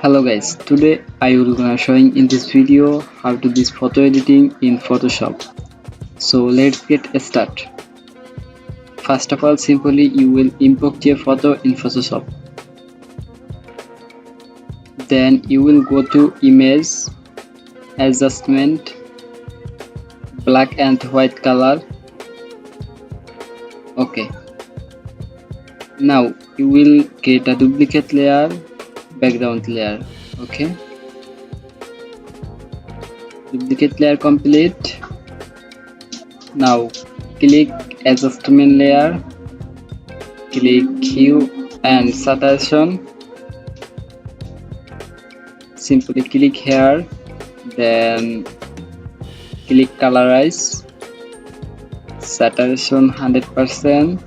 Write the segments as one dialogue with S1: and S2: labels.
S1: Hello guys, today I will gonna showing in this video how to do this photo editing in Photoshop. So let's get started. First of all, simply you will import your photo in Photoshop. Then you will go to image, adjustment, black and white color. Okay. Now you will create a duplicate layer, background layer. Okay. Duplicate layer complete. Now click adjustment layer, click hue and saturation. Simply click here, then click colorize, saturation 100%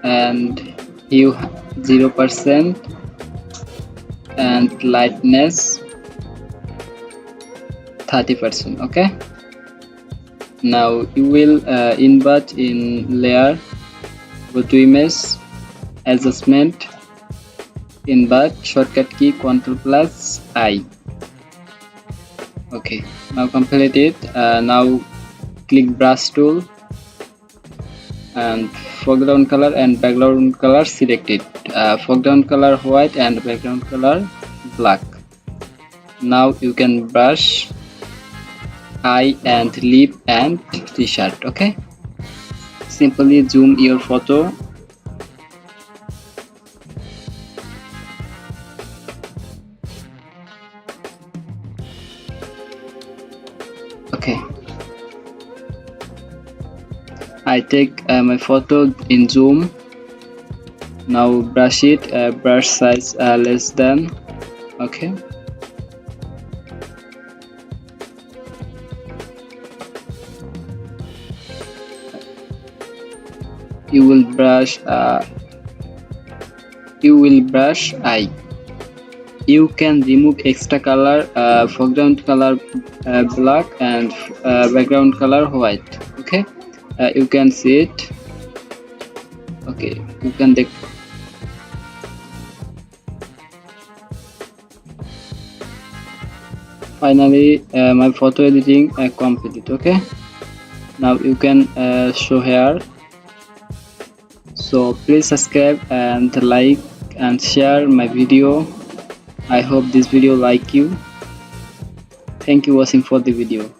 S1: and hue 0% and lightness 30%. Okay. Now you will invert in layer, go to image, adjustment, invert, shortcut key Ctrl+I. Okay, now complete it. Now click brush tool and foreground color and background color selected. Foreground color white and background color black. Now you can brush eye and lip and t-shirt. Okay, simply zoom your photo. Okay, I take my photo in zoom. Now brush it, brush size less than. Okay, you will brush eye. You can remove extra color, foreground color black and background color white. Okay, you can see it. Okay, you can take. Finally my photo editing complete. Okay, now you can show here. So please subscribe and like and share my video. I hope this video like you. Thank you watching for the video.